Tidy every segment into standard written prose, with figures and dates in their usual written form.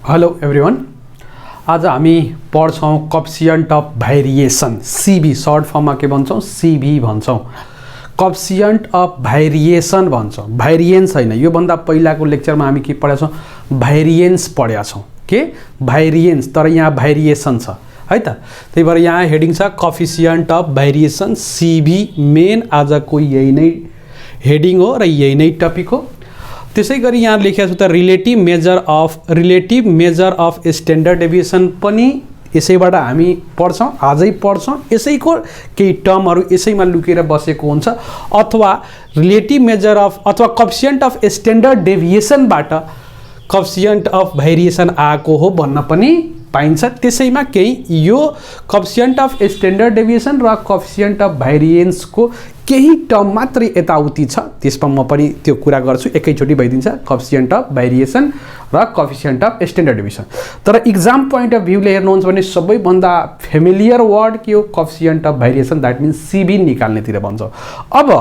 Hello everyone, आज हामी पढ्छौँ coefficient of variation CV short फर्ममा के भन्छौँ सीबी भन्छौँ। कोएफिसिएन्ट अफ भेरिएसन भन्छौँ, भेरिएन्स हैन। यो भन्दा पहिलाको लेक्चरमा हामी के पढेका छौँ भेरिएन्स पढेका छौँ। के भेरिएन्स, तर यहाँ भेरिएसन छ है त। त्यही भएर यहाँ हेडिङ छ coefficient of variation CB. Main आजको यही नै हेडिङ हो र यही नै टपिक हो। त्यसै गरी यहाँ लेखेको छु त relative measure of standard deviation पनि यसैबाट हामी पढ्छौँ, आजै पढ्छौँ। यसैको केही टर्महरू यसैमा लुकेर बसेको हुन्छ, अथवा रिलेटिभ मेजर अफ अथवा कोएफिसिएन्ट अफ स्ट्यान्डर्ड डेभिएसनबाट कोएफिसिएन्ट अफ भेरिएसन आएको हो भन्न पनि पाइन्छ। त्यसैमा केही यो कोएफिसिएन्ट अफ स्ट्यान्डर्ड डेभिएसन र कोएफिसिएन्ट अफ भेरिएन्सको केही टर्म मात्रै यताउति छ, त्यसमा म पनि त्यो कुरा गर्छु, एकैचोटि भइदिन्छ कोएफिसिएन्ट अफ भेरिएसन र कोएफिसिएन्ट अफ स्ट्यान्डर्ड डेभिएसन। तर इक्जाम पोइन्ट अफ भ्यूले हेर्नुहुन्छ भने सबैभन्दा फेमिलियर वर्ड के हो coefficient of variation, that means CV निकाल्नेतिर भन्छौँ। अब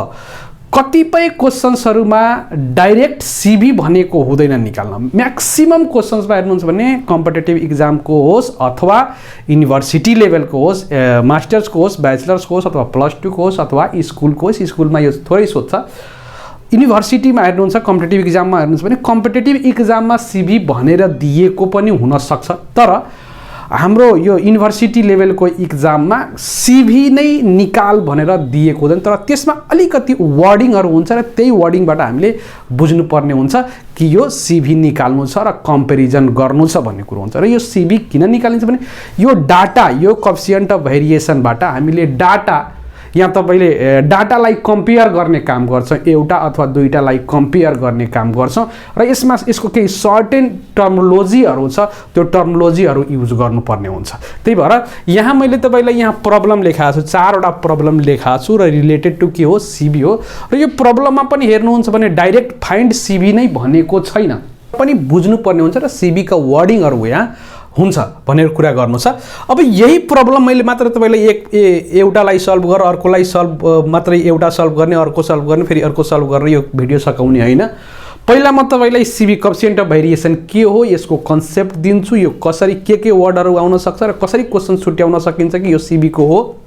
कतिपय क्वेसन्सहरुमा डाइरेक्ट सीबी भनेको हुँदैन निकाल्न। म्याक्सिमम क्वेसन्समा हेर्नुहुन्छ भने कम्पिटिटिभ इक्जामको होस् अथवा युनिभर्सिटी लेभलको होस्, मास्टर्सको होस्, ब्याचलर्सको होस् अथवा +2 को होस् अथवा स्कुलको होस्, स्कुलमा यो थोरै सोध्छ। युनिभर्सिटीमा हेर्नुहुन्छ कम्पिटिटिभ इक्जाममा हेर्नुहुन्छ भने कम्पिटिटिभ इक्जाममा सीबी भनेर दिएको पनि हुन सक्छ, तर हाम्रो यो युनिभर्सिटी लेभलको इक्जाममा सीबी नै निकाल भनेर दिएको हुँदैन। तर त्यसमा अलिकति वर्डिङहरू हुन्छ र त्यही वर्डिङबाट हामीले बुझ्नुपर्ने हुन्छ कि यो सीबी निकाल्नु छ र कम्पेरिजन गर्नु छ भन्ने कुरो हुन्छ। र यो सीबी किन निकालिन्छ भने यो डाटा, यो कोएफिसिएन्ट अफ भेरिएसनबाट हामीले डाटा, यहाँ तपाईले डाटालाई कम्पेयर गर्ने काम गर्छ, एउटा अथवा दुईटालाई कम्पेयर गर्ने काम गर्छौँ र यसमा यसको केही सर्टेन टर्मोलोजीहरू छ, त्यो टर्मोलोजीहरू युज गर्नुपर्ने हुन्छ। त्यही भएर यहाँ मैले तपाईलाई यहाँ प्रब्लम लेखाएको छु, 4वटा प्रब्लम लेखाएको छु र रिलेटेड टु के हो सीबी हो। र यो प्रब्लममा पनि हेर्नुहुन्छ भने डाइरेक्ट फाइन्ड सीबी नै भनेको छैन, पनि बुझ्नुपर्ने हुन्छ र सीबी का वर्डिङहरू यहाँ हुन्छ भनेर कुरा गर्नु छ। अब यही प्रब्लम मैले मात्र तपाईलाई एउटालाई सल्भ गर, अर्कोलाई सल्भ मात्रै एउटा सल्भ गर्ने, अर्को सल्भ गर्ने, फेरि अर्को सल्भ गर्ने यो भिडियो सकाउने हैन। पहिला म तपाईलाई सीबी कोएफिसिएन्ट अफ भेरिएसन के हो यसको कन्सेप्ट दिन्छु, यो कसरी के वर्डहरू आउन सक्छ र कसरी क्वेशन छुट्याउन सकिन्छ कि यो सीबी को हो,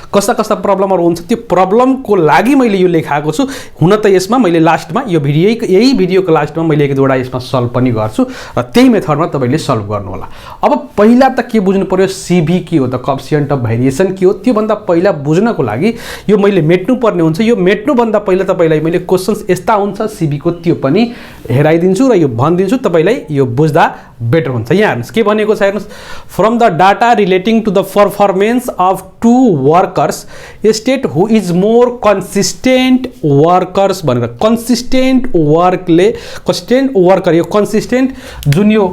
कस्ता कस्ता प्रब्लमहरू हुन्छ त्यो प्रब्लमको लागि मैले यो लेखाएको छु। हुन त यसमा मैले लास्टमा यो यही भिडियोको लास्टमा मैले एक दुईवटा यसमा सल्भ पनि गर्छु र त्यही मेथडमा तपाईले सल्भ गर्नु होला। अब पहिला त के बुझ्नु पर्यो सीबी के हो त, कोएफिसिएन्ट अफ भेरिएसन के हो, त्यो भन्दा पहिला बुझ्नको लागि यो मैले मेट्नु पर्ने हुन्छ। यो मेट्नु भन्दा पहिला तपाईलाई मैले क्वेशन्स यस्ता हुन्छ सीबी को त्यो पनि हेराइदिन्छु र यो भनिदिन्छु, तपाईलाई यो बुझ्दा बेटर हुन्छ। यहाँ हेर्नुस् के भनेको छ, हेर्नुस् from the data relating to the performance of two workers state who is more consistent workers भनेर, कन्सिस्टेन्ट वर्कर, यो कन्सिस्टेन्ट जुन यो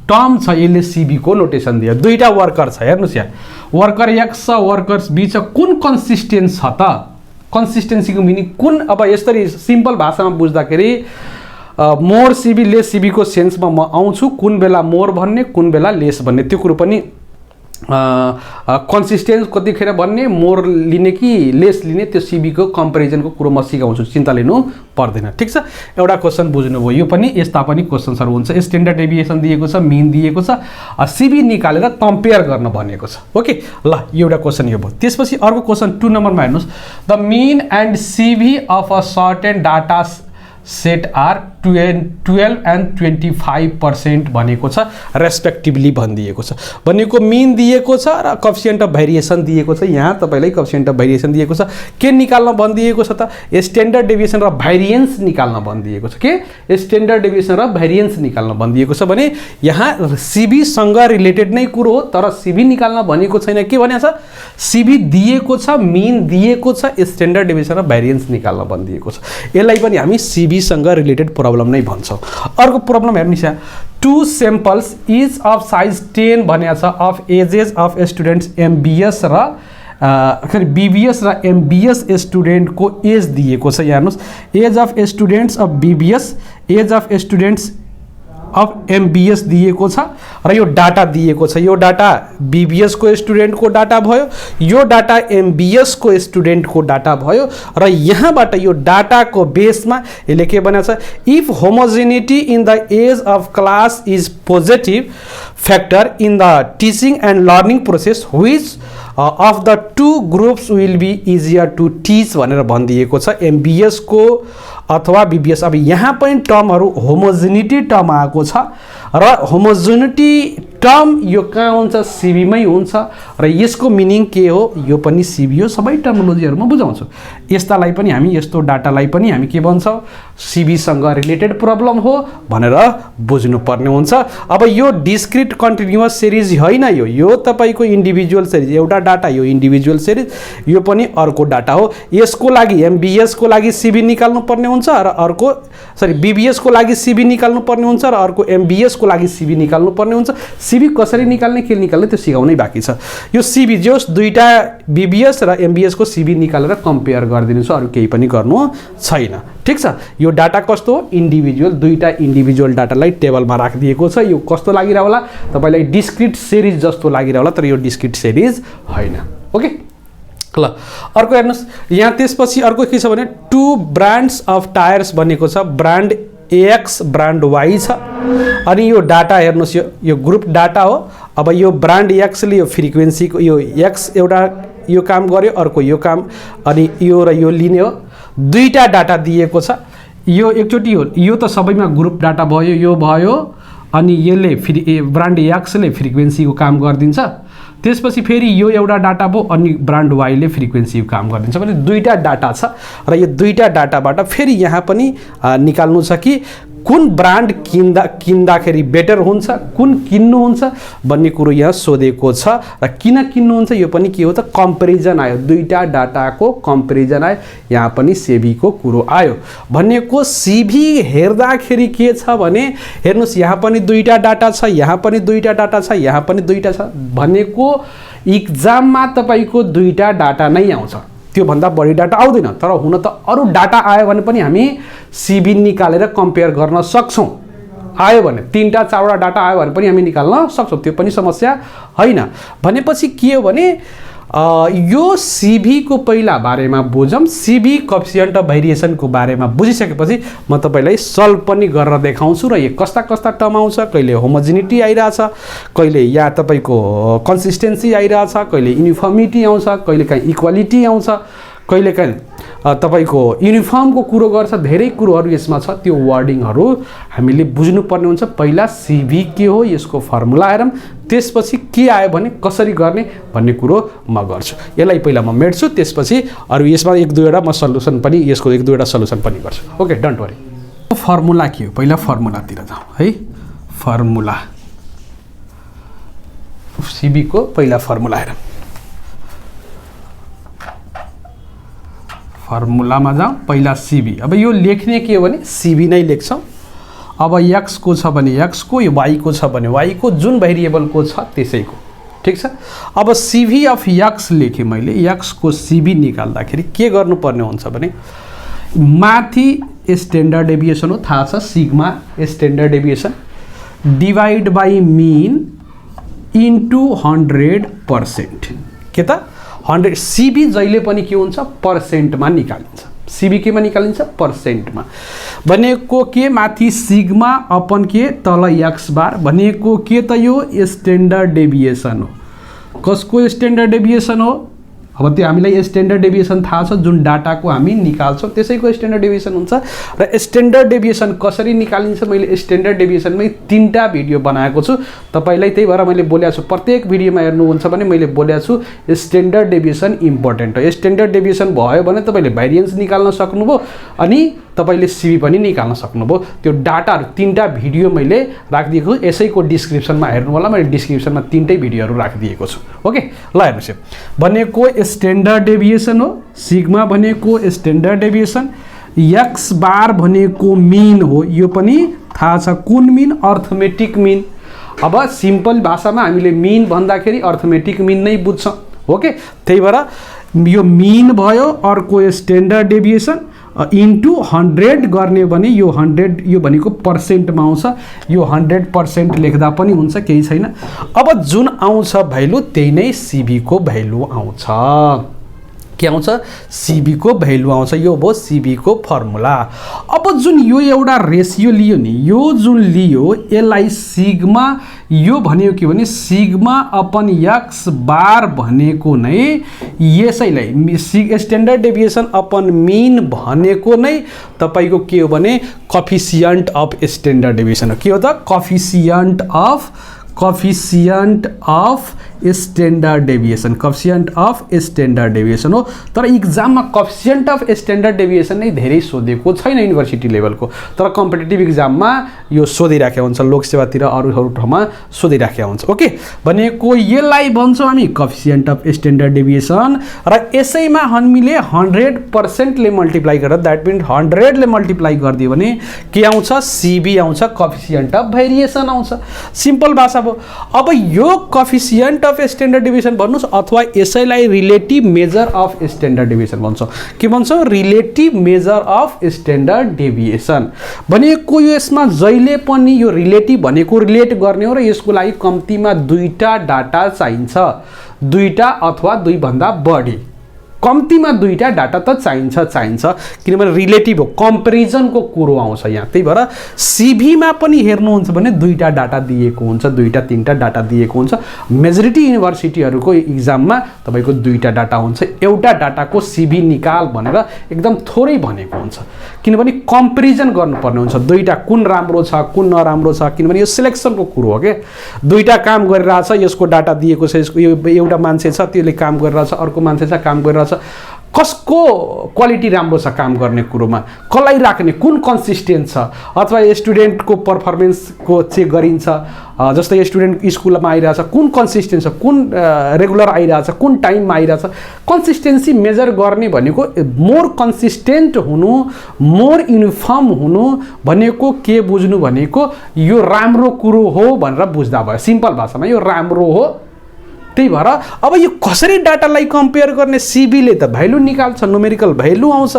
टर्म छ यसले सीबी को नोटेसन दियो। दुईटा वर्कर छ, हेर्नुस् यहाँ वर्कर एक्स र वर्कर्स बी छ, कुन कन्सिस्टेन्ट छ त, कन्सिस्टेन्सीको मिनिङ कुन। अब यसरी सिम्पल भाषामा बुझ्दाखेरि मोर सीबी लेस सीबी को सेन्समा म आउँछु, कुन बेला मोर भन्ने कुन बेला लेस भन्ने त्यो कुरो पनि कन्सिस्टेन्स कतिखेर भन्ने, मोर लिने कि लेस लिने, त्यो सीबी को कम्पेरिजनको कुरो म सिकाउँछु, चिन्ता लिनु पर्दैन। ठिक छ, एउटा क्वेसन बुझ्नुभयो। यो पनि यस्ता पनि क्वेसन्सहरू हुन्छ, स्ट्यान्डर्ड डेभिएसन दिएको छ, मिन दिएको छ, सीबी निकालेर कम्पेयर गर्न भनेको छ। ओके ल, एउटा क्वेसन यो भयो। त्यसपछि अर्को क्वेसन 2 नम्बरमा हेर्नुस्, the mean and CV of a certain data set are 12 and 25% भनेको छ रेस्पेक्टिभली भनिदिएको छ। भनेको मिन दिएको छ र कोएफिसिएन्ट अफ भेरिएसन दिएको छ। यहाँ तपाईलाई कोएफिसिएन्ट अफ भेरिएसन दिएको छ, के निकाल्न भनिदिएको छ त स्ट्यान्डर्ड डेभिएसन र भेरिएन्स निकाल्न भनिदिएको छ। के स्ट्यान्डर्ड डेभिएसन र भेरिएन्स निकाल्न भनिदिएको छ भने यहाँ सीबी सँग रिलेटेड नै कुरो हो, तर सीबी निकाल्न भनेको छैन। के भनेको छ, सीबी दिएको छ, मिन दिएको छ, स्ट्यान्डर्ड डेभिएसन र भेरिएन्स निकाल्न भनिदिएको छ। यसलाई पनि हामी सीबी सँग रिलेटेड प्रब्लम नै भन्छौँ। अर्को प्रब्लम हेर्नुस् यहाँ, 2 सैम्पल्स इच अफ साइज 10 भनेको छ of ages of students MBS र बीबीएस र एमबीएस स्टुडेन्टको एज दिएको छ। यहाँ हेर्नुस् age of students of BBS, age of students of MBS दिएको छ र यो डाटा दिएको छ। यो डाटा बीबीएस को स्टुडेन्टको डाटा भयो, यो डाटा एमबिएस को स्टुडेन्टको डाटा भयो र यहाँबाट यो डाटाको बेसमा यसले के भनेको छ, if homogeneity in the age of class is positive factor in the teaching and learning process which of the two groups will be easier to teach भनेर भनिदिएको छ एमबिएस को अथवा बीबीएस। अब यहाँ पनि टर्महरू होमोजेनिटी टर्म आएको छ र होमोजेनिटी टर्म यो कहाँ हुन्छ, सिबीमै हुन्छ र यसको मिनिङ के हो, यो पनि सिबी हो। सबै टर्मोलोजीहरू म बुझाउँछु। यस्तालाई पनि हामी, यस्तो डाटालाई पनि हामी के भन्छौँ, सिबीसँग रिलेटेड प्रब्लम हो भनेर बुझ्नुपर्ने हुन्छ। अब यो डिस्क्रिट कन्टिन्युअस सिरिज होइन, यो तपाईँको इन्डिभिजुअल सिरिज, एउटा डाटा यो इन्डिभिजुअल सिरिज, यो पनि अर्को डाटा हो। यसको लागि एमबिएसको लागि सिबी निकाल्नु पर्ने हुन्छ र अर्को बीबीएसको लागि सिबी निकाल्नु पर्ने हुन्छ र अर्को एमबिएसको लागि सिबी निकाल्नु पर्ने हुन्छ। सिबी कसरी निकाल्ने, के निकाल्ने त्यो सिकाउनै बाँकी छ। यो सिबी जोस् दुईटा बीबीएस र एमबिएस को सिबी निकालेर कम्पेयर गरिदिनु छ, अरू केही पनि गर्नु छैन। ठिक छ। यो डाटा कस्तो हो, इन्डिभिजुअल, दुईटा इन्डिभिजुअल डाटालाई टेबलमा राखिदिएको छ। यो कस्तो लागिरह होला तपाईलाई, डिस्क्रिट सिरिज जस्तो लागिरह होला, तर यो डिस्क्रिट सिरिज होइन। ओके ल, अर्को हेर्नुहोस् यहाँ। त्यसपछि अर्को के छ भने टु ब्रान्ड्स अफ टायर्स भनेको छ, ब्रान्ड एक्स ब्रान्ड वाई छ। अनि यो डाटा हेर्नुहोस्, यो ग्रुप डाटा हो। अब यो ब्रान्ड एक्सले यो फ्रिक्वेन्सीको यो एक्स एउटा यो काम गर्यो, अर्को यो काम, अनि यो र यो लिने हो। दुईटा डाटा दिएको छ, यो एकचोटि हो, यो त सबैमा ग्रुप डाटा भयो, यो भयो, अनि यसले ब्रान्ड एक्सले फ्रिक्वेन्सीको काम गरिदिन्छ। त्यसपछि फेरि यो एउटा डाटा भयो, अनि ब्रान्ड वाईले फ्रिक्वेन्सीको काम गरिदिन्छ भने दुईटा डाटा छ र यो दुईटा डाटाबाट फेरि यहाँ पनि निकाल्नु छ कि कुन ब्रान्ड किन्दाखेरि बेटर हुन्छ, कुन किन्नुहुन्छ भन्ने कुरो यहाँ सोधेको छ। र किन किन्नुहुन्छ यो पनि के हो त, कम्पेरिजन आयो, दुईटा डाटाको कम्पेरिजन आयो, यहाँ पनि सिबीको कुरो आयो। भनेको सिबी हेर्दाखेरि के छ भने हेर्नुहोस्, यहाँ पनि दुईटा डाटा छ, यहाँ पनि दुईटा डाटा छ, यहाँ पनि दुईटा छ। भनेको इक्जाममा तपाईँको दुईटा डाटा नै आउँछ, त्योभन्दा बढी डाटा आउँदैन। तर हुन त अरू डाटा आयो भने पनि हामी सिबी निकालेर कम्पेयर गर्न सक्छौँ। आयो भने तीनटा चारवटा डाटा आयो भने पनि हामी निकाल्न सक्छौँ, त्यो पनि समस्या होइन। भनेपछि के हो भने यो सिबी को पहिला बारेमा बुझौँ। सिबी कोएफिसिएन्ट अफ भेरिएसनको बारेमा बुझिसकेपछि म तपाईलाई सल्भ पनि गरेर देखाउँछु र यो कस्ता कस्ता टर्म आउँछ, कहिले होमोजेनिटी आइरहेछ, कहिले या तपाईको कन्सिस्टेन्सी आइरहेछ, कहिले युनिफर्मिटी आउँछ, कहिले काहीँ इक्वालिटी आउँछ, कहिले काहीँ तपाईको युनिफर्मको कुरो गर्छ। धेरै कुरोहरू यसमा छ, त्यो वर्डिङहरू हामीले बुझ्नुपर्ने हुन्छ। पहिला सिबी के हो यसको फर्मुला हेरौँ, त्यसपछि के आयो भने कसरी गर्ने भन्ने कुरो म गर्छु। यसलाई पहिला म मेट्छु, त्यसपछि अरू यसमा एक दुईवटा म सल्युसन पनि, यसको एक दुईवटा सल्युसन पनि गर्छु। Okay, don't worry. फर्मुला के हो, पहिला फर्मुलातिर जाउँ है। फर्मुला सिबी को पहिला फर्मुला हेरौँ। फर्मुलामा जाउँ, पहिला सिबी। अब यो लेख्ने के हो भने सिबी नै लेख्छौँ। अब एक्स को छ भने एक्स को, यो वाई को छ भने वाई को, जुन भेरिएबल को छ त्यसैको। ठीक छ। अब सिबी अफ एक्स लेखेँ मैले, एक्स को सिबी निकाल्दाखेरि के गर्नुपर्ने हुन्छ भने माथि स्ट्यान्डर्ड डेभिएसन हो, थाहा छ, sigma standard deviation divide by mean into 100%। के त 100। सिबी जहिले पनि के हुन्छ, पर्सेन्टमा निकालिन्छ। सिबी केमा निकालिन्छ, पर्सेन्टमा। भनेको के, माथि सिग्मा अपन के, तल एक्स बार। भनेको के त यो स्ट्यान्डर्ड डेभिएसन हो। कसको स्ट्यान्डर्ड डेभिएसन हो, अब त्यो हामीलाई स्ट्यान्डर्ड डेभिएसन थाहा छ, जुन डाटाको हामी निकाल्छौँ त्यसैको स्ट्यान्डर्ड डेभिएसन हुन्छ। र स्ट्यान्डर्ड डेभिएसन कसरी निकालिन्छ, मैले स्ट्यान्डर्ड डेभिएसनमै 3टा भिडियो बनाएको छु तपाईलाई, त्यही भएर मैले बोलेको छु। प्रत्येक भिडियोमा हेर्नुहुन्छ भने मैले बोलेको छु स्ट्यान्डर्ड डेभिएसन इम्पोर्टेन्ट हो। स्ट्यान्डर्ड डेभिएसन भयो भने तपाईले भेरिएन्स निकाल्न सक्नुभयो, अनि तपाईले सिबी पनि निकाल्न सक्नुभयो। त्यो डाटाहरू 3टा भिडियो मैले राखिदिएको छु, यसैको डिस्क्रिप्सनमा हेर्नु होला, मैले डिस्क्रिप्सनमा 3टै भिडियोहरू राखिदिएको छु। ओके, ल हेर्नुहोस्, भनेको स्ट्यान्डर्ड डेभिएसन हो, सिग्मा भनेको स्ट्यान्डर्ड डेभिएसन, एक्स बार भनेको मिन हो। यो पनि थाहा छ, कुन मिन, अर्थमेटिक मिन। अब सिम्पल भाषामा हामीले मिन भन्दाखेरि अर्थमेटिक मिन नै बुझ्छौँ। ओके, त्यही भएर यो मिन भयो, अर्को स्ट्यान्डर्ड डेभिएसन, इन्टु 100 गर्ने भने यो 100 यो भनेको पर्सेन्टमा आउँछ, यो 100% लेख्दा पनि हुन्छ, केही छैन। अब जुन आउँछ भ्यालु त्यही नै सिबी को भ्यालु आउँछ। के आउँछ? सिबी को भ्यालु आउँछ। यो भयो सिबी को फर्मुला। अब जुन यो एउटा रेसियो लियो नि, यो जुन लियो यसलाई सिग्मा, यो भनेको के भने सिग्मा अपन एक्स बार भनेको नै यसैलाई स्ट्यान्डर्ड डेभिएसन अपन मिन भनेको नै तपाईको के हो भने कोफिसिएन्ट अफ स्ट्यान्डर्ड डेभिएसन हो। के हो त? Coefficient of standard deviation, coefficient of standard deviation हो। तर इक्जाममा कोफिसिएन्ट अफ स्ट्यान्डर्ड डेभिएसन नै धेरै सोधेको छैन युनिभर्सिटी लेभलको, तर कम्पिटिटिभ इक्जाममा यो सोधिराखेको हुन्छ, लोकसेवातिर अरू ठाउँमा सोधिराखेको हुन्छ। ओके, भनेको यसलाई भन्छौँ हामी कोफिसिएन्ट अफ स्ट्यान्डर्ड डेभिएसन, र यसैमा हामीले 100% ले मल्टिप्लाई गरेर, द्याट मिन्स 100 ले मल्टिप्लाई गरिदियो भने के आउँछ? सिबी आउँछ, कोफिसिएन्ट अफ भेरिएसन आउँछ। सिम्पल भाषा भयो। अब यो कोफिसिएन्ट अफ स्ट्यान्डर्ड डेभिएसन भन्नुस् अथवा यसैलाई relative measure of standard deviation भन्छौँ। के भन्छौँ? Relative measure of standard deviation भनेको यसमा जहिले पनि यो रिलेटिभ भनेको रिलेट गर्ने हो र यसको लागि कम्तीमा दुईटा डाटा चाहिन्छ, दुईटा अथवा दुई भन्दा बढी, कम्तीमा दुईटा डाटा त चाहिन्छ, किनभने रिलेटिभ हो, कम्पेरिजनको कुरो आउँछ यहाँ। त्यही भएर सिभीमा पनि हेर्नुहुन्छ भने दुईटा डाटा दिएको हुन्छ, दुईटा तीनटा डाटा दिएको हुन्छ। मेजोरिटी युनिभर्सिटीहरूको इक्जाममा तपाईको दुईटा डाटा हुन्छ। एउटा डाटाको सिभी निकाल भनेर एकदम थोरै भनेको हुन्छ, किनभने कम्पेरिजन गर्नुपर्ने हुन्छ, दुईटा कुन राम्रो छ कुन नराम्रो छ, किनभने यो सिलेक्सनको कुरो हो। के दुईटा काम गरिरहेछ, यसको डाटा दिएको छ, यसको एउटा मान्छे छ त्यसले काम गरिरहेछ, अर्को मान्छे छ काम गरिरहेछ, कसको क्वालिटी राम्रो छ काम गर्ने कुरोमा, कसलाई राख्ने, कुन कन्सिस्टेन्ट छ, अथवा स्टुडेन्टको पर्फर्मेन्सको चेक गरिन्छ। जस्तै स्टुडेन्ट स्कुलमा आइरहेछ, कुन कन्सिस्टेन्ट छ, कुन रेगुलर आइरहेछ, कुन टाइममा आइरहेछ। कन्सिस्टेन्सी मेजर गर्ने भनेको मोर कन्सिस्टेन्ट हुनु, मोर युनिफर्म हुनु भनेको के बुझ्नु भनेको यो राम्रो कुरो हो भनेर बुझ्दा भयो। सिम्पल भाषामा यो राम्रो हो। त्यही भएर अब यो कसरी डाटालाई कम्पेयर गर्ने? सिबीले त भ्यालु निकाल्छ, न्युमेरिकल भ्यालु आउँछ,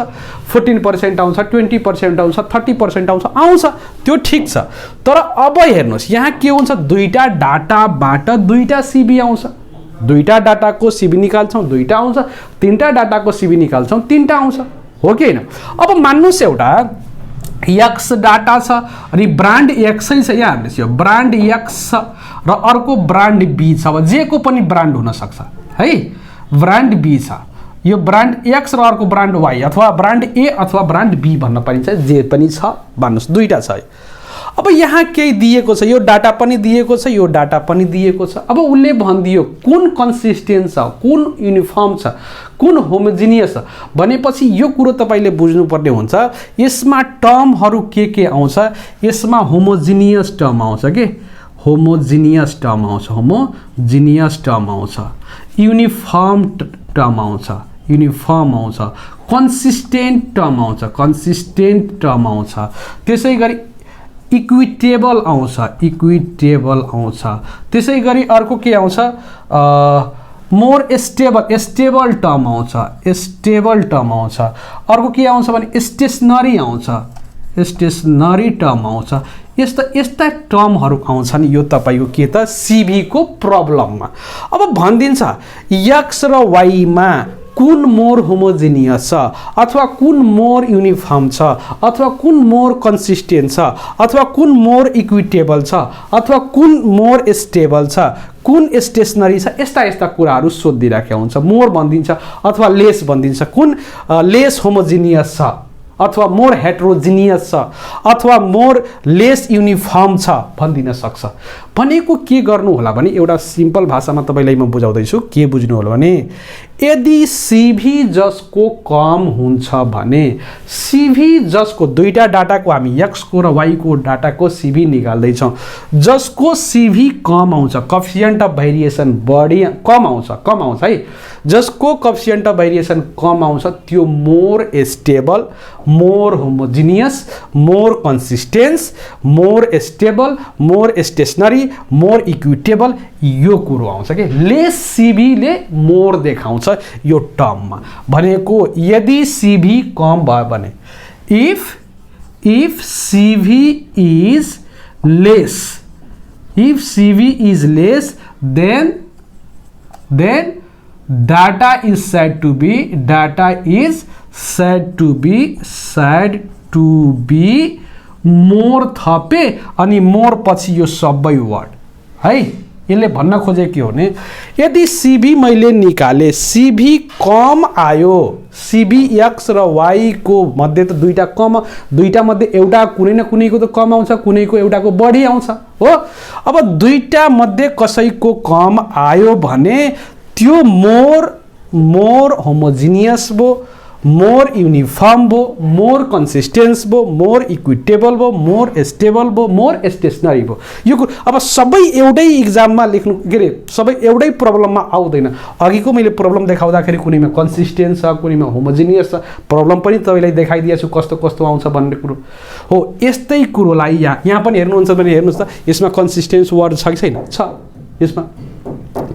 14% आउँछ, 20% आउँछ, 30% आउँछ, त्यो ठिक छ। तर अब हेर्नुहोस् यहाँ के हुन्छ? दुईटा डाटाबाट दुईटा सिबी आउँछ, दुईटा डाटाको सिबी निकाल्छौँ दुईटा आउँछ, तीनटा डाटाको सिबी निकाल्छौँ तीनटा आउँछ, हो कि होइन? अब मान्नुहोस् एउटा एक्स डाटा छ अनि ब्रान्ड एक्सै छ, यहाँ हेर्नुहोस् यो ब्रान्ड एक्स छ र अर्को ब्रान्ड बी छ। अब जेको पनि ब्रान्ड हुनसक्छ है, ब्रान्ड बी छ, यो ब्रान्ड एक्स र अर्को ब्रान्ड वाई अथवा ब्रान्ड ए अथवा ब्रान्ड बी भन्न पाइन्छ, जे पनि छ भन्नुहोस्, दुईटा छ। अब यहाँ केही दिएको छ, यो डाटा पनि दिएको छ, यो डाटा पनि दिएको छ। अब उसले भनिदियो कुन कन्सिस्टेन्ट छ, कुन युनिफर्म छ, कुन होमोजिनियस छ भनेपछि यो कुरो तपाईले बुझ्नुपर्ने हुन्छ। यसमा टर्महरू के आउँछ? यसमा होमोजिनियस टर्म आउँछ, के होमोजिनियस टर्म आउँछ, होमोजिनियस टर्म आउँछ, युनिफर्म टर्म आउँछ, युनिफर्म आउँछ, कन्सिस्टेन्ट टर्म आउँछ, कन्सिस्टेन्ट टर्म आउँछ, त्यसै गरी इक्विटेबल आउँछ, इक्विटेबल आउँछ, त्यसै गरी अर्को के आउँछ? मोर स्टेबल, स्टेबल टर्म आउँछ, स्टेबल टर्म आउँछ। अर्को के आउँछ भने स्टेसनरी आउँछ, स्टेसनरी टर्म आउँछ। यस्ता टर्महरू आउँछन्। यो तपाईको के त? सिभी को प्रब्लममा अब भनिदिन्छ एक्स र वाईमा कुन मोर होमोजिनियस छ, अथवा कुन मोर युनिफर्म छ, अथवा कुन मोर कन्सिस्टेन्ट छ, अथवा कुन मोर इक्विटेबल छ, अथवा कुन मोर स्टेबल छ, कुन स्टेसनरी छ। यस्ता कुराहरू सोधिराखेको हुन्छ। मोर भनिदिन्छ अथवा लेस भनिदिन्छ, कुन लेस होमोजिनियस छ अथवा मोर हेट्रोजिनियस छ अथवा मोर लेस युनिफर्म छ भनिदिन सक्छ। भनेको के गर्नु होला भने एउटा सिम्पल भाषामा तपाईलाई म बुझाउँदैछु। के बुझ्नु होला भने यदि सिभी जसको कम हुन्छ भने, सिभी जसको दुईटा डाटाको हामी एक्स को र वाई को डाटाको सिभी निकाल्दैछौँ, जसको सिभी कम आउँछ, कोएफिसिएन्ट अफ भेरिएसन बढी कम आउँछ है, जसको कोएफिसिएन्ट अफ भेरिएसन कम आउँछ त्यो more stable, more homogeneous, more consistence, more stable, more stationery, stationery more equitable यो कुरो आउँछ के लेस सिभी ले मोर देखाउँछ यो टर्ममा भनेको यदि सिभी कम भयो भने if CV is less then data is said to be more थपे अनि मोर पछि यो सबै वर्ड है यसले भन्न खोजे के हो भने यदि सिभी मैले निकाले सिभी कम आयो सिभी एक्स र वाई को मध्ये त दुईटा कम दुईटा मध्ये एउटा कुनै न कुनैको त कम आउँछ कुनैको एउटाको बढी आउँछ हो अब दुईटा मध्ये कसैको कम आयो भने त्यो मोर होमोजिनियस भो मोर यूनिफॉर्म भो मोर कंसिस्टेंस भो मोर इक्विटेबल भो मोर स्टेबल भो मोर स्टेशनरी भो यो अब सबै एउटै एक्जाममा लेख्नु के रे सबै एउटै प्रब्लममा आउँदैन अघिको मैले प्रब्लम देखाउँदाखेरि कुनैमा कंसिस्टेन्स छ कुनैमा होमोजिनियस छ प्रब्लम पनि तपाईलाई देखाइदिएको छु कस्तो कस्तो आउँछ भन्ने कुरो हो यस्तै कुरोलाई यहाँ पनि हेर्नुहुन्छ भने हेर्नुस् त यसमा कंसिस्टेन्स वर्ड छ कि छैन छ यसमा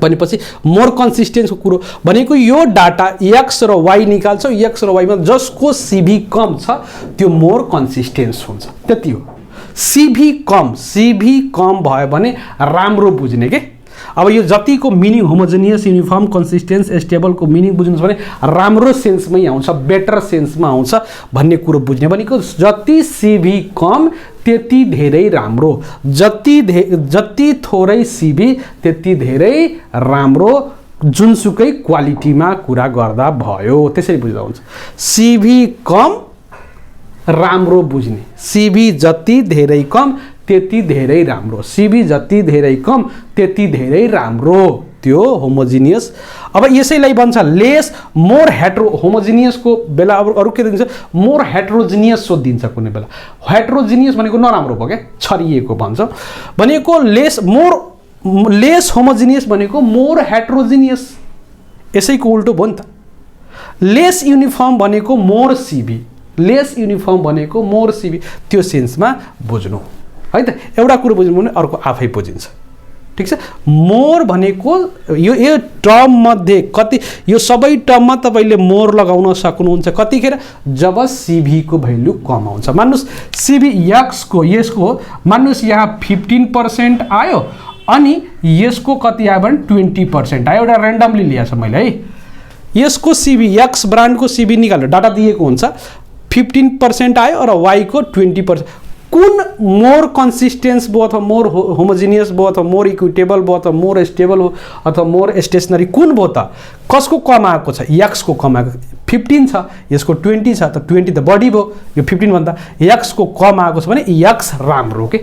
भनेपछि मोर कंसिस्टेन्सको कुरो भनेको यो डाटा एक्स र वाई निकाल्छौ एक्स र वाईमा जसको सिभी कम छ त्यो मोर कंसिस्टेन्स हुन्छ त्यति हो सिभी कम भयो भने राम्रो बुझ्ने के अब यो जतिको मिनिङ होमोजेनियस यूनिफॉर्म कंसिस्टेन्स स्टेबलको मिनिङ बुझ्नुस् भने राम्रो सेन्समै आउँछ बेटर सेन्समा आउँछ भन्ने कुरो बुझ्ने भनेको जति सिभी कम त्यति धेरै राम्रो जति थोरै सिभी त्यति धेरै राम्रो जुनसुकै क्वालिटीमा कुरा गर्दा भयो त्यसरी बुझ्दा हुन्छ सिभी कम राम्रो बुझ्ने सिभी जति धेरै कम त्यति धेरै राम्रो सिभी जति धेरै कम त्यति धेरै राम्रो त्यो होमोजिनियस अब यसैलाई भन्छ लेस मोर होमोजिनियस को बेला अब अरु के दिन्छ मोर हेटेरोजिनियस सोधिन्छ कुनै बेला हेटेरोजिनियस भनेको नराम्रो भयो के छरिएको भन्छ भनेको लेस होमोजिनियस भनेको मोर हेटेरोजिनियस यसैको उल्टो भयो नि त लेस युनिफर्म भनेको मोर सिभी लेस युनिफर्म भनेको मोर सिभी त्यो सेन्समा बुझ्नु है त एउटा कुरो बुझ्नु भने अर्को आफै बुझिन्छ ठीक छ मोर भनेको यो टर्म मध्ये कति यो सबै टर्ममा तपाईले मोर लगाउन सक्नुहुन्छ कतिखेर जब सिभी को भ्यालु कम आउँछ मान्नुस् सिभी एक्स को यसको मान्नुस् यहाँ 15% आयो अनि यसको कति आयो भने 20% आयो एउटा र्यान्डमली लिएको छ मैले है यसको सिभी एक्स ब्रान्डको सिभी निकाल्नु डाटा दिएको हुन्छ 15% आयो र वाई को 20% कुन मोर कंसिस्टेंस भयो अथवा मोर होमोजिनियस भयो अथवा मोर इक्विटेबल भयो अथवा मोर स्टेबल भयो अथवा मोर स्टेशनरी कुन भयो त कसको कम आएको छ एक्स को कम आएको 15 छ यसको 20 छ त 20 त बढी भयो यो 15 भन्दा एक्स को कम आएको छ भने एक्स राम्रो के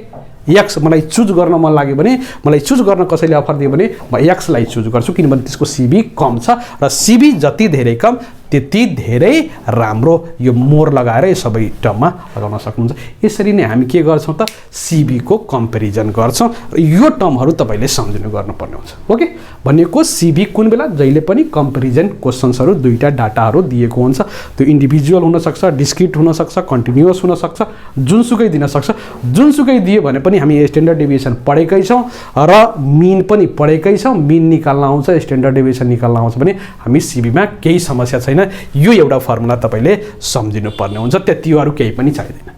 एक्स मलाई चुज गर्न मन लाग्यो भने मलाई चुज गर्न कसैले अफर दियो भने म एक्स लाई चुज गर्छु किनभने त्यसको सिभी कम छ र सिभी जति धेरै कम त्यति धेरै राम्रो यो मोर लगाएर यो सबै टर्ममा लगाउन सक्नुहुन्छ यसरी नै हामी के गर्छौं त सिभी को कम्पेरिजन गर्छौं र यो टर्महरु तपाईले सम्झिनु गर्नुपर्ने हुन्छ ओके भनेको सिभी कुन बेला जहिले पनि कम्पेरिजन क्वेशन्सहरु दुईटा डाटाहरु दिएको हुन्छ त्यो इन्डिभिजुअल हुन सक्छ डिस्क्रिट हुन सक्छ कन्टिन्युअस हुन सक्छ जुनसुकै दिन सक्छ जुनसुकै दियो भने पनि हामी स्ट्यान्डर्ड डेभिएसन पढेकै छौं र मिन पनि पढेकै छौं मिन निकाल्न आउँछ स्ट्यान्डर्ड डेभिएसन निकाल्न आउँछ भने हामी सिभी मा केही समस्या छैन यो एउटा फर्मुला तपाईले सम्झिनु पर्ने हुन्छ त्यति अरु केही पनि चाहिदैन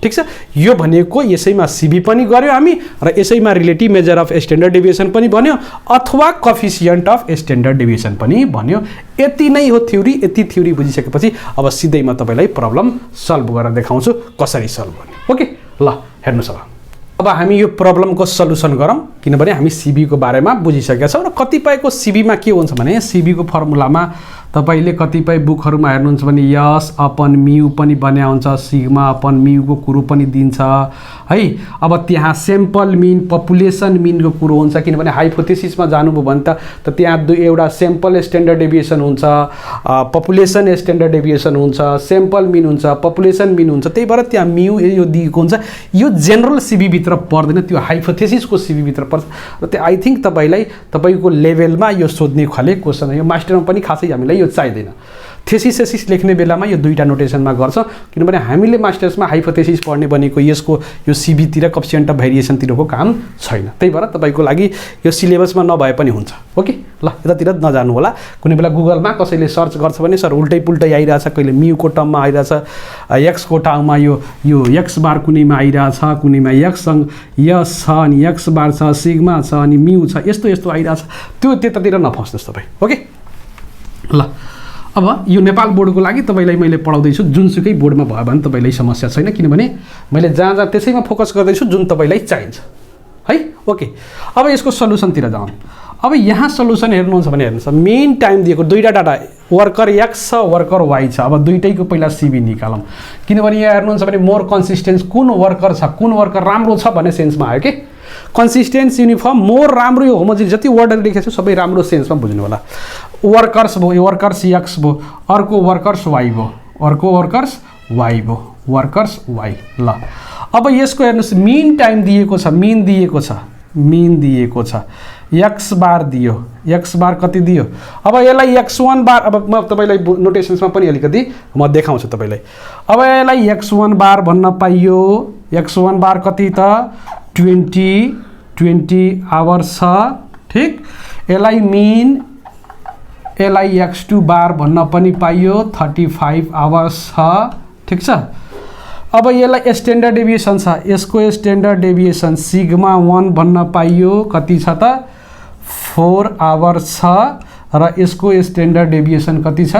ठीक छ यो भनेको यसैमा सिभी पनि गर्यो हामी र यसैमा relative measure of standard deviation पनि भन्यो अथवा कोएफिसिएन्ट अफ स्ट्यान्डर्ड डेभिएसन पनि भन्यो यति नै हो थ्योरी यति थ्योरी बुझिसकेपछि अब सिधै म तपाईलाई प्रब्लम सल्भ गरेर देखाउँछु कसरी सल्भ गर्ने ओके ल हेर्नुस् अब हामी यो प्रब्लमको सल्युसन गरौँ किनभने हामी सिभी को बारेमा बुझिसकेका छौं र कतिपयको सिभी मा के हुन्छ भने सिभी को फर्मुलामा तपाईले कतिपय बुकहरुमा हेर्नुहुन्छ भने यस अपन म्यू पनि बन्या हुन्छ सिग्मा अपन म्यू को कुरो पनि दिन्छ है अब त्यहाँ सैंपल मीन पपुलेसन मीन को कुरो हुन्छ किनभने हाइपोथेसिसमा जानुभयो भने त त्यहाँ एउटा सैंपल स्ट्यान्डर्ड डेभिएसन हुन्छ पपुलेसन स्ट्यान्डर्ड डेभिएसन हुन्छ सैंपल मीन हुन्छ पपुलेसन मीन हुन्छ त्यही भएर त्यहाँ म्यू यो दिएको हुन्छ यो जनरल सिभी भित्र पर्दैन त्यो हाइपोथेसिस को सिभी भित्र पर्छ र त्यो आई थिंक तपाईको लेभलमा यो सोध्ने खाले क्वेशन हो यो मास्टरमा पनि खासै हामीलाई यो चाहिदैन थेसिस लेख्ने बेलामा यो दुईटा नोटेसनमा गर्छ किनभने हामीले मास्टर्समा हाइपोथेसिस पढ्ने बनेको यसको यो सिबीतिर कोएफिसिएन्ट अफ भेरिएसनतिरको काम छैन। त्यही भएर तपाईँको लागि यो सिलेबसमा नभए पनि हुन्छ। ओके ल, यतातिर नजानु होला। कुनै बेला गुगलमा कसैले सर्च गर्छ भने सर उल्टै पुल्टै आइरहेछ, कहिले म्युको टर्ममा आइरहेछ, एक्सको ठाउँमा यो एक्स बार कुनैमा आइरहेछ, कुनैमा एक्ससँग यस छ अनि एक्स बार छ, सिग्मा छ अनि म्यु छ, यस्तो यस्तो आइरहेछ। त्यो त्यतातिर नफस्नुहोस् तपाईँ। ओके ल, अब यो नेपाल बोर्डको लागि तपाईँलाई मैले पढाउँदैछु, जुनसुकै बोर्डमा भयो भने तपाईँलाई समस्या छैन किनभने मैले जहाँ जहाँ त्यसैमा फोकस गर्दैछु जुन तपाईँलाई चाहिन्छ है। ओके, अब यसको सल्युसनतिर जाउँ। अब यहाँ सल्युसन हेर्नुहुन्छ भने हेर्नुहोस्, मेन टाइम दिएको दुईवटा डाटा वर्कर एक्स छ वर्कर वाई छ। अब दुईटैको पहिला सिबी निकालौँ किनभने यहाँ हेर्नुहुन्छ भने मोर कन्सिस्टेन्स कुन वर्कर छ, कुन वर्कर राम्रो छ भन्ने सेन्समा आयो कि कन्सिस्टेन्स युनिफर्म मोर राम्रो यो होमोजिनियस जति वर्डहरू लेखेको छु सबै राम्रो सेन्समा बुझ्नु होला। वर्कर्स भयो, यो वर्कर्स एक्स भयो, अर्को वर्कर्स वाई भयो, अर्को वर्कर्स वाई भयो, वर्कर्स वाई। ल अब यसको हेर्नुहोस् मिन टाइम दिएको छ, मिन दिएको छ, मिन दिएको छ, एक्स बार दियो, एक्स बार कति दियो। अब यसलाई x1 बार, अब म तपाईँलाई नोटेसन्समा पनि अलिकति म देखाउँछु तपाईँलाई। अब यसलाई x1 बार भन्न पाइयो, x1 बार कति त 20 आवर्स छ, ठिक। यसलाई मिन, यसलाई x2 बार भन्न पनि पाइयो 35 आवर्स छ, ठिक छ। अब यसलाई स्ट्यान्डर्ड डेभिएसन छ, यसको स्ट्यान्डर्ड डेभिएसन सिग्मा 1 भन्न पाइयो कति छ त 4 आवर्स छ र यसको स्ट्यान्डर्ड डेभिएसन कति छ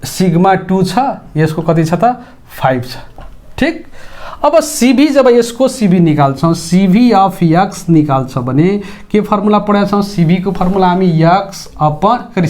सिग्मा 2 छ, यसको कति छ त 5 छ, ठिक। अब सिभी जब यसको सिभी निकाल्छौँ, सिभी अफ एक्स निकाल्छ भने के फर्मुला पढाएको छौँ, सिभीको फर्मुला हामी X upon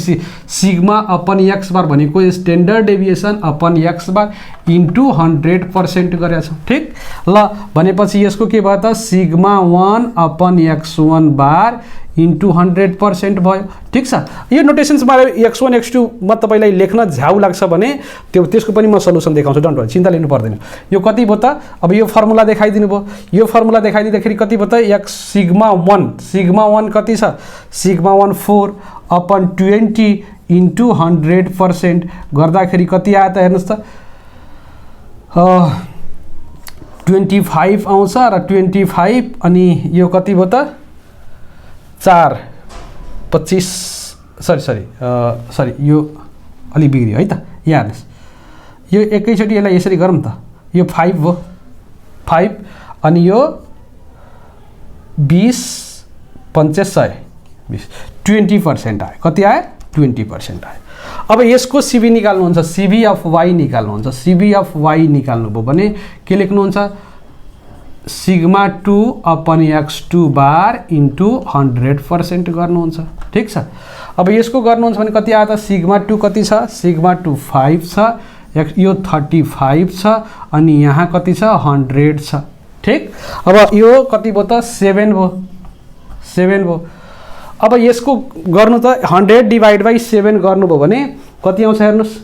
sigma upon X bar भनेको standard deviation upon X bar into 100% गरेका छौँ, ठिक। ल भनेपछि यसको के भयो त सिग्मा 1 अपन x1 बार इन्टु 100% भयो, ठिक छ। यो नोटेसन्समा x1 x2 म तपाईँलाई लेख्न झ्याउ लाग्छ भने त्यसको पनि म सल्युसन देखाउँछु, डोन्ट वरी, चिन्ता लिनु पर्दैन। यो कति भयो त, अब यो फर्मुला देखाइदिनु भयो, यो फर्मुला देखाइदिँदाखेरि कति भयो त एक्स सिग्मा 1 कति छ सिग्मा 1 4 अपन 20 इन्टु 100% गर्दाखेरि कति आयो त हेर्नुहोस् त 25 आउँछ र 25 अनि यो कति भयो त 4 25 सरी यो अलि बिग्रियो है त। यहाँ हेर्नुहोस् यो एकैचोटि यसलाई यसरी गरौँ त, यो 5 भयो 5 अनि यो 20 25 20 20% आयो, कति आयो 20% आयो। अब यसको सिबी निकाल्नुहुन्छ, सिबी अफ वाई निकाल्नुहुन्छ, सिबी अफ वाई निकाल्नुभयो भने के लेख्नुहुन्छ सिग्मा 2 अपन x2 बार इन्टु 100% गर्नुहुन्छ, ठिक छ। अब यसको गर्नुहुन्छ भने कति आयो त सिग्मा 2 कति छ सिग्मा 2 5 छ, यो 35 छ अनि यहाँ कति छ 100 छ, ठिक। अब यो कति भयो त 7 भयो। अब यसको गर्नु त 100 डिभाइड बाई 7 गर्नुभयो भने कति आउँछ हेर्नुहोस्,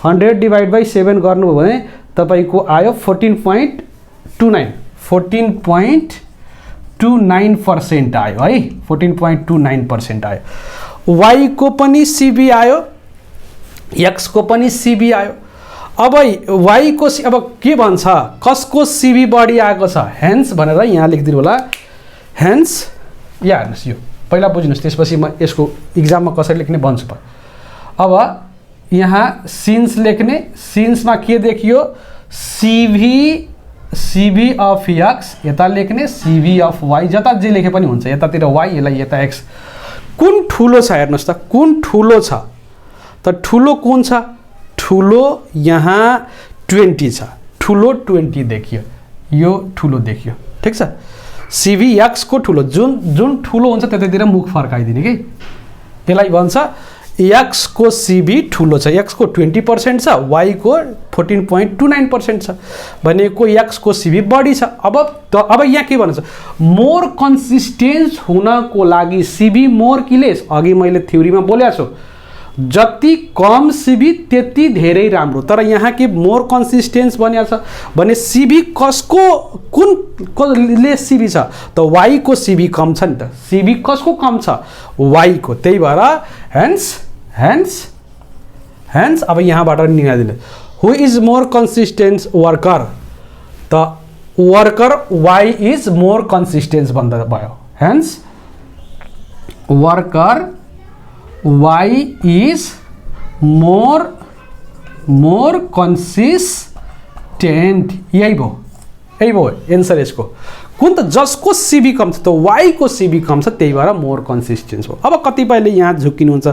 100 डिभाइड बाई 7 गर्नुभयो भने तपाईँको आयो 14.29% आयो है, 14.29% आयो। वाई को पनि सिबी आयो, एक्स को पनि सिबी आयो। अब वाई को अब के भन्छ कसको सिबी बढी आएको छ हेन्स भनेर यहाँ लेखिदिनु होला, हेन्स। यहाँ हेर्नुहोस् यो पहिला बुझ्नुहोस्, त्यसपछि म यसको इक्जाममा कसरी लेख्ने भन्छु। अब यहाँ सिन्स लेख्ने, सिन्समा के देखियो सिभी अफ एक्स, यता लेख्ने सिभी अफ वाई, जता जे लेखे पनि हुन्छ, यतातिर वाई यसलाई यता एक्स। कुन ठुलो छ हेर्नुहोस् त, कुन ठुलो छ त, ठुलो कुन छ, ठुलो यहाँ 20 छ, ठुलो 20 देखियो, यो ठुलो देखियो, ठिक छ। सिभी एक्स को ठुलो, जुन ठुलो हुन्छ त्यतैतिर मुख फर्काइदिने कि, त्यसलाई भन्छ एक्स को सिबी ठुलो छ, एक्स को 20% छ, वाई को 14.29% छ भनेको एक्स को सिबी बढी छ। अब यहाँ के भन्छ मोर कन्सिस्टेन्स हुनको लागि सिबी मोर कि लेस, अघि मैले थ्योरीमा बोलेको छु जति कम सिबी त्यति धेरै राम्रो। तर यहाँ के मोर कन्सिस्टेन्स भनिहाल्छ भने सिबी कसको कुनले सिबी छ त वाई को सिबी कम छ नि त। सिबी कसको कम छ वाई को, त्यही भएर हेन्स अब यहाँबाट निकालिदिनु who is more consistence worker त worker Y is more consistence भन्दा भयो। Hence worker Y is more consistent. यही भयो एन्सर यसको। कुन त जसको सिबी कम छ त वाई को सिबी कम छ, त्यही भएर मोर कन्सिस्टेन्स हो। अब कतिपयले यहाँ झुकिनुहुन्छ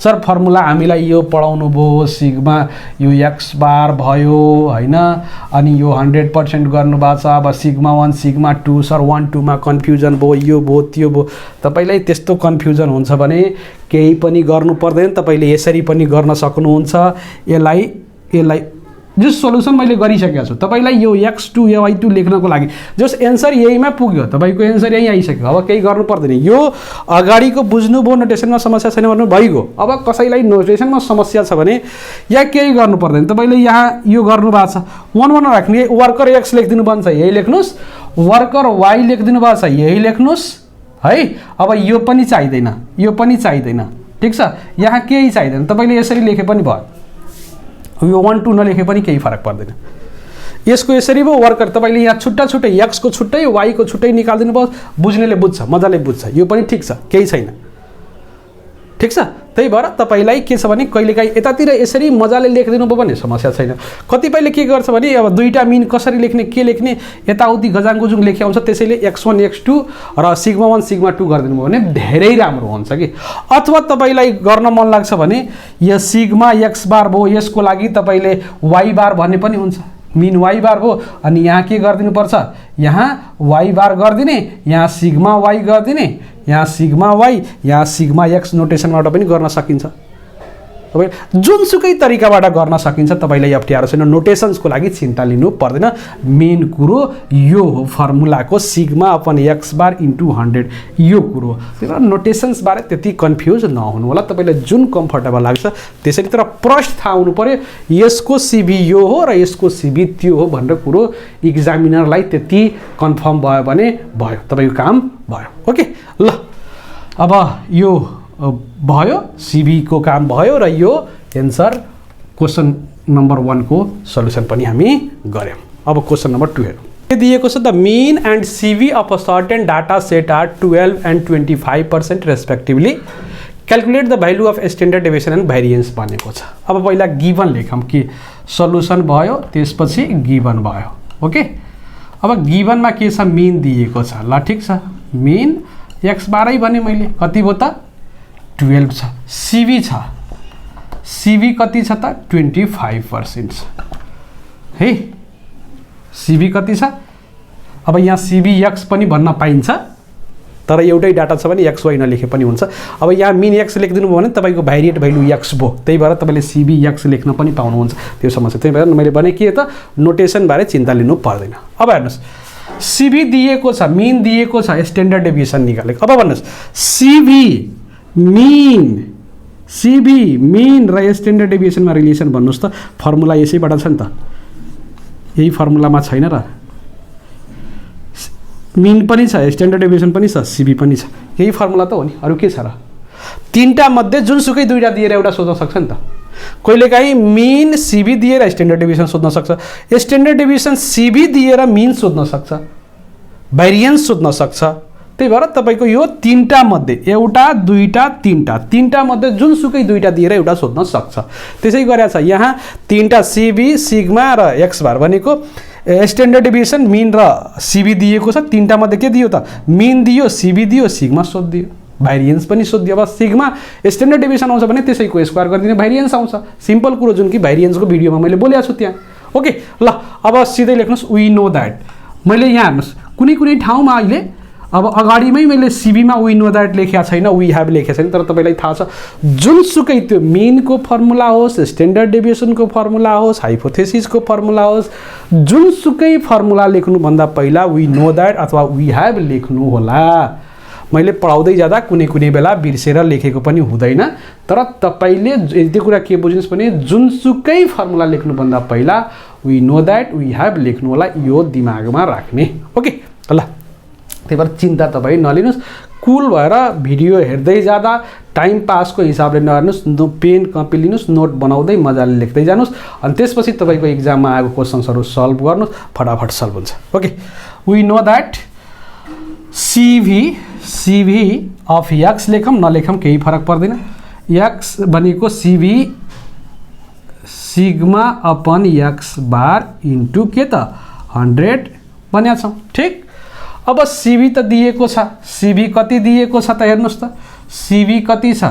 सर फर्मुला हामीलाई यो पढाउनु भयो, सिग्मा यो एक्स बार भयो हैन, अनि यो 100% गर्नुभएको छ, अब सिग्मा 1 सिग्मा 2 सर 1 2 मा कन्फ्युजन भयो, यो भयो त्यो भयो। तपाईलाई त्यस्तो कन्फ्युजन हुन्छ भने केही पनि गर्नु पर्दैन, तपाईले यसरी पनि गर्न सक्नुहुन्छ। यसलाई जो सोलुसन मैले गरिसकेको छु तपाईलाई यो x2 या y2 लेख्नको लागि जस एन्सर यहीमा पुग्यो, तपाईको एन्सर यही आइसक्यो। अब केही गर्नु पर्दैन। यो अगाडिको बुझ्नुभयो, नोटेसनमा समस्या छैन भन्नु भइगयो। अब कसैलाई नोटेसनमा समस्या छ भने या केही गर्नु पर्दैन, तपाईले यहाँ यो गर्नु भएको छ 1 1 राख्ने, वर्कर x लेखिदिनु पर्छ यही लेख्नुस्, वर्कर y लेखिदिनु भएको छ यही लेख्नुस् है। अब यो पनि चाहिदैन, यो पनि चाहिदैन, ठीक छ। यहाँ केही चाहिदैन, तपाईले यसरी लेखे पनि भयो, यो 1 2 नलेखे पनि केही फरक पर्दैन। यसको यसरी भयो वर्कर, तपाईले यहाँ छुट्टा छुट्टै x को छुट्टै y को छुट्टै निकाल्दिनु भयो, बुझ्नेले बुझ्छ, मजाले बुझ्छ, यो पनि ठीक छ, केही छैन, ठीक छ। त्यही भएर तपाईलाई के छ भने कहिलेकाहीँ यतातिर यसरी मजाले लेखिदिनु भयो भने समस्या छैन। कतिपयले के गर्छ भने अब दुईटा मिन कसरी लेख्ने के लेख्ने यताउति गजाङगुजुङ लेखे आउँछ, त्यसैले x1 x2 र सिग्मा 1 सिग्मा 2 गरिदिनु भयो भने धेरै राम्रो हुन्छ कि। अथवा तपाईलाई गर्न मन लाग्छ भने यो सिग्मा x बार भयो, यसको लागि तपाईले y बार भन्ने पनि हुन्छ, मिन y बार हो, अनि यहाँ के गरिदिनु पर्छ, यहाँ y बार गरिदिने, यहाँ सिग्मा y गरिदिने, यहाँ सिग्मा y, यहाँ सिग्मा x नोटेसनबाट पनि गर्न सकिन्छ। तपाईँ जुनसुकै तरिकाबाट गर्न सकिन्छ, तपाईलाई अप्ठ्यारो छैन। नोटेसन्सको लागि चिन्ता लिनु पर्दैन। मेन कुरो यो हो फर्मुलाको सिग्मा अपन x बार इन्टु 100 यो कुरो। त्यही भएर नोटेसन्स बारे त्यति कन्फ्युज नहुनु होला, तपाईलाई जुन कम्फर्टेबल लाग्छ त्यसरी। तर प्रश्न थाहा हुनु पर्यो यसको सिबी यो हो र यसको सिबी त्यो हो भनेर कुरो एक्जामिनरलाई त्यति कन्फर्म भयो भने भयो, तपाईको काम भयो। ओके ल, अब यो भयो सिबी को काम भयो र यो एन्सर क्वेसन नम्बर 1 को सल्युसन पनि हामी गर्यौं। अब क्वेसन नम्बर 2 हेरौँ। के दिएको छ, the mean and CV of a certain data set are 12 and 25% respectively, calculate the value of standard deviation and variance भनेको छ। अब पहिला गिभन लेखौँ कि सल्युसन भयो, त्यसपछि गिभन भयो। ओके, अब गिभनमा के छ, मीन दिएको छ। ल ठीक छ, मीन x बारै भने मैले कति भयो त 12 छ, सिबी छ, सिबी कति छ त 25% छ है। सिबी कति छ, अब यहाँ सिबी x पनि भन्न पाइन्छ, तर एउटै डाटा छ भने x y नलेखे पनि हुन्छ। अब यहाँ मिन x लेखिदिनु भयो भने तपाईको भेरिएट भ्यालु x भयो, त्यही भएर तपाईले सिबी x लेख्न पनि पाउनुहुन्छ, त्यो समस्या। त्यही भएर मैले भने के त नोटेसन बारे चिन्ता लिनु पर्दैन। अब हेर्नुस्, सिबी दिएको छ, मिन दिएको छ, स्ट्यान्डर्ड डेभिएसन निकालेको। अब भन्नुस् सिबी मिन र स्ट्यान्डर्ड डेभिएसनमा रिलेसन भन्नुस् त, फर्मुला यसैबाट छ नि त, यही फर्मुलामा छैन र। मिन पनि छ, स्ट्यान्डर्ड डेभिएसन पनि छ, सिबी पनि छ, यही फर्मुला त हो नि, अरु के छ र। तीनटा मध्ये जुनसुकै दुईटा दिएर एउटा सोध्न सक्छ नि त। कहिलेकाहीँ मिन सिबी दिएर स्ट्यान्डर्ड डेभिएसन सोध्न सक्छ, स्ट्यान्डर्ड डेभिएसन सिबी दिएर मिन सोध्न सक्छ, भेरिएन्स सोध्न सक्छ। त्यही भएर तपाईको यो तीनटा मध्ये एउटा दुईटा तीनटा मध्ये जुनसुकै दुईटा दिएर एउटा सोध्न सक्छ। त्यसै गरेछ यहाँ तीनटा सिबी सिग्मा र एक्स बार भनेको स्ट्यान्डर्ड डेभिएसन मिन र सिबी दिएको छ। तीनटा मध्ये के दियो त, मिन दियो, सिबी दियो, सिग्मा सोधियो, भेरिएन्स पनि सोधियो। अब सिग्मा स्ट्यान्डर्ड डेभिएसन आउँछ भने त्यसैको स्क्वायर गरिदिने भेरिएन्स आउँछ। सिम्पल कुरो जुन कि भेरिएन्सको भिडियोमा मैले बोलेको छु त्यहाँ। ओके ल, अब सिधै लेख्नुस् वी नो द्याट। मैले यहाँ हेर्नुस् कुनै कुनै ठाउँमा अहिले अब अगाडिमै मैले सिबीमा वी नो द्याट लेखेको छैन, वी हेभ लेखेको छैन, तर तपाईलाई थाहा छ जुनसुकै त्यो मिनको फर्मुला होस्, स्ट्यान्डर्ड डेभिएसनको फर्मुला होस्, हाइपोथेसिसको फर्मुला होस्, जुनसुकै फर्मुला लेख्नुभन्दा पहिला वी नो द्याट अथवा वी हेभ लेख्नु होला। मैले पढाउँदै जाँदा कुनै कुनै बेला बिर्सेर लेखेको पनि हुँदैन, तर तपाईले यति कुरा के बुझ्नुस् भने जुनसुकै फर्मुला लेख्नुभन्दा पहिला we know that we have लेख्नु होला, यो दिमागमा राख्ने। ओके ल, त्यही भएर चिन्ता तपाईँ नलिनुस्। कुल भएर भिडियो हेर्दै जाँदा टाइम पासको हिसाबले नहेर्नुस्, पेन कपी लिनुस्, नोट बनाउँदै मजाले लेख्दै जानुस्, अनि त्यसपछि तपाईँको इक्जाममा आएको क्वेसन्सहरू सल्भ गर्नुस्, फटाफट सल्भ हुन्छ। Okay, we know that CV of X लेखौँ नलेखौँ केही फरक पर्दैन। एक्स भनेको CV sigma upon X bar into के त 100 भनेको छौँ। ठिक, अब CV त दिएको छ, CV कति दिएको छ त हेर्नुहोस् त, CV कति छ।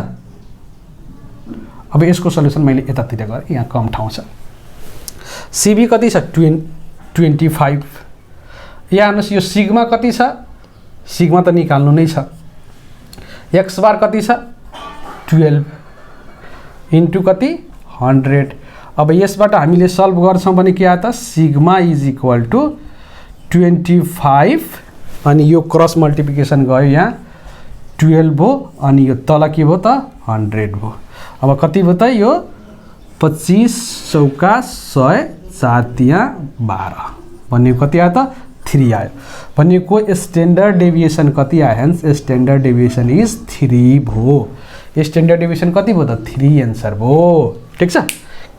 अब यसको सल्युसन मैले यतातिर गरेँ, यहाँ कम ठाउँ छ। CV कति छ 25। यहाँ हेर्नुहोस् यो सिग्मा कति छ, सिग्मा त निकाल्नु नै छ। एक्स बार कति छ 12 इन्टु कति 100। अब यसबाट हामीले सल्भ गर्छौँ भने के आयो त, सिग्मा इज इक्वल टु 25 अनि यो क्रस मल्टिप्लिकेसन गयो यहाँ 12 भयो, अनि यो तल के भयो त 100 भयो। अब कति भयो त यो 25 चौका 100 4 तिया 12 भनेको कति आयो त 3 आयो। भनेको स्ट्यान्डर्ड डेभिएसन कति आयो, हेन्स स्ट्यान्डर्ड डेभिएसन इज 3 भयो। स्ट्यान्डर्ड डेभिएसन कति भयो त 3 एन्सर भयो। ठिक छ,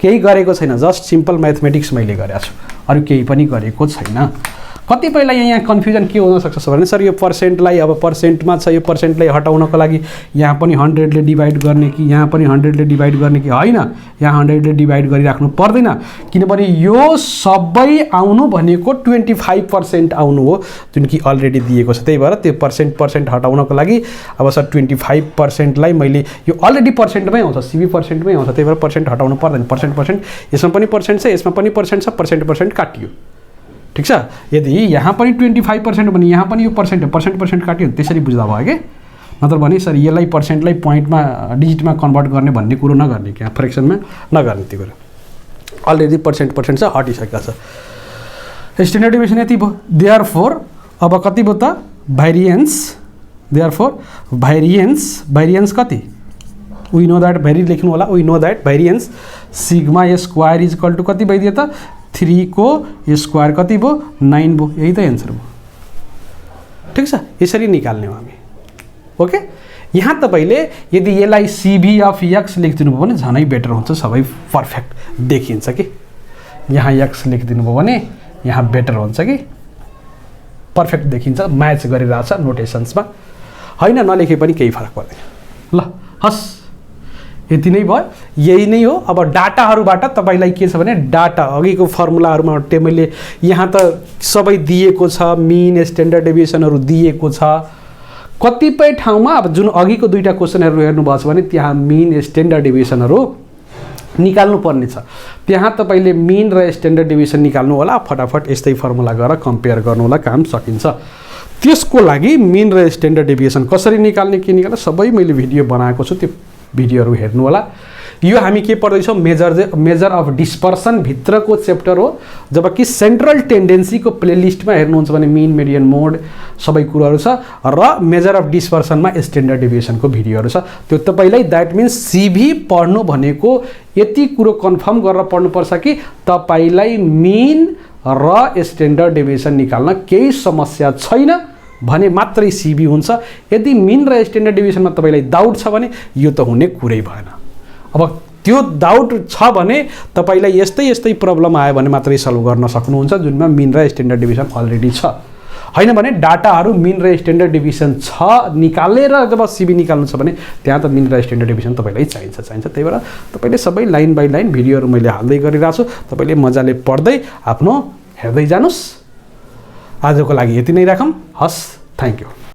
केही गरेको छैन, जस्ट सिम्पल म्याथमेटिक्स मैले गरेको छु, अरू केही पनि गरेको छैन। कतिपयलाई यहाँ कन्फ्युजन के हुन सक्छ भने सर यो पर्सेन्टलाई, अब पर्सेन्टमा छ यो पर्सेन्टलाई हटाउनको लागि यहाँ पनि 100 ले डिभाइड गर्ने कि यहाँ पनि 100 ले डिभाइड गर्ने कि, होइन यहाँ 100 ले डिभाइड गरिराख्नु पर्दैन, किनभने यो सबै आउनु भनेको 25% आउनु हो जुन कि अलरेडी दिएको छ। त्यही भएर त्यो पर्सेन्ट हटाउनको लागि अब सर 25%लाई मैले, यो अलरेडी पर्सेन्टमै आउँछ, CV पर्सेन्टमै आउँछ, त्यही भएर पर्सेन्ट हटाउनु पर्दैन। पर्सेन्ट यसमा पनि पर्सेन्ट छ, यसमा पनि पर्सेन्ट छ, पर्सेन्ट काटियो। ठिक छ, यदि यहाँ पनि 25% भने यहाँ पनि यो पर्सेन्ट काट्यो, त्यसरी बुझ्दा भयो कि। नत्र भने सर यसलाई पर्सेन्टलाई पोइन्टमा डिजिटमा कन्भर्ट गर्ने भन्ने कुरो नगर्ने, क्या फ्रेक्सनमा नगर्ने, त्यो कुरा अलरेडी पर्सेन्ट छ, हटिसकेको छ। स्ट्यान्डर्ड डेभिएसन यति भयो। देयरफोर अब कति भयो त भेरिएन्स, देयरफोर भेरिएन्स कति, वी नो दैट, भेरी लेख्नु होला, we know that variance sigma square is equal to कति भइदियो त 3 को स्क्वायर कति भयो 9 भयो, यही त एन्सर भयो। ठिक छ, यसरी निकाल्ने हो हामी। ओके, यहाँ तपाईले यदि यसलाई CV अफ एक्स लेखिदिनु भयो भने झनै बेटर हुन्छ, सबै पर्फेक्ट देखिन्छ कि। यहाँ एक्स लेखिदिनु भयो भने यहाँ बेटर हुन्छ कि, पर्फेक्ट देखिन्छ, म्याच गरिरहेछ नोटेसन्समा, होइन नलेखे पनि केही फरक पर्दैन। ल हस्, यति नै भयो, यही नै हो। अब डाटाहरूबाट तपाईलाई के छ भने डाटा अघिको फर्मुलाहरूमा मैले यहाँ त सबै दिएको छ, मिन स्ट्यान्डर्ड डेभिएसनहरू दिएको छ। कतिपय ठाउँमा अब जुन अघिको दुईटा क्वेसनहरू हेर्नुभएको छ भने त्यहाँ मिन स्ट्यान्डर्ड डेभिएसनहरू निकाल्नु पर्ने छ, त्यहाँ तपाईले मिन र स्ट्यान्डर्ड डेभिएसन निकाल्नु होला। फटाफट यस्तै फर्मुला गरेर कम्पेयर गर्नु होला, काम सकिन्छ। त्यसको लागि मिन र स्ट्यान्डर्ड डेभिएसन कसरी निकाल्ने के निकाल्ने सबै मैले भिडियो बनाएको छु, त्यो भिडियोहरू हेर्नु होला। यो हामी के पढ्दैछौँ, मेजर अफ डिस्पर्सन भित्रको च्याप्टर हो, जबकि सेन्ट्रल टेन्डेन्सीको प्लेलिस्टमा हेर्नुहुन्छ भने मिन मेडियन मोड सबै कुराहरू छ, र मेजर अफ डिस्पर्सनमा स्ट्यान्डर्ड डेभिएसनको भिडियोहरू छ। त्यो तपाईलाई द्याट मिन्स CV पढ्नु भनेको यति कुरो कन्फर्म गरेर पढ्नुपर्छ कि तपाईलाई मिन र स्ट्यान्डर्ड डेभिएसन निकाल्न केही समस्या छैन भने मात्रै CV हुन्छ। यदि मिन र स्ट्यान्डर्ड डेभिएसनमा तपाईलाई डाउट छ भने यो त हुने कुरै भएन। अब त्यो डाउट छ भने तपाईलाई यस्तै प्रब्लम आयो भने मात्रै सल्भ गर्न सक्नुहुन्छ, जुनमा मिन र स्ट्यान्डर्ड डेभिएसन अलरेडी छ। होइन भने डाटाहरू मिन र स्ट्यान्डर्ड डेभिएसन छ, निकालेर जब CV निकाल्नु छ भने त्यहाँ त मिन र स्ट्यान्डर्ड डेभिएसन तपाईलाई चाहिन्छ। त्यही भएर तपाईले सबै लाइन बाई लाइन भिडियोहरू मैले हाल्दै गरिरहेको छु, तपाईले मजाले पढ्दै आफ्नो हेर्दै जानुस्। आजको लागि यति नै राखौँ। हस्, थ्याङ्क यू।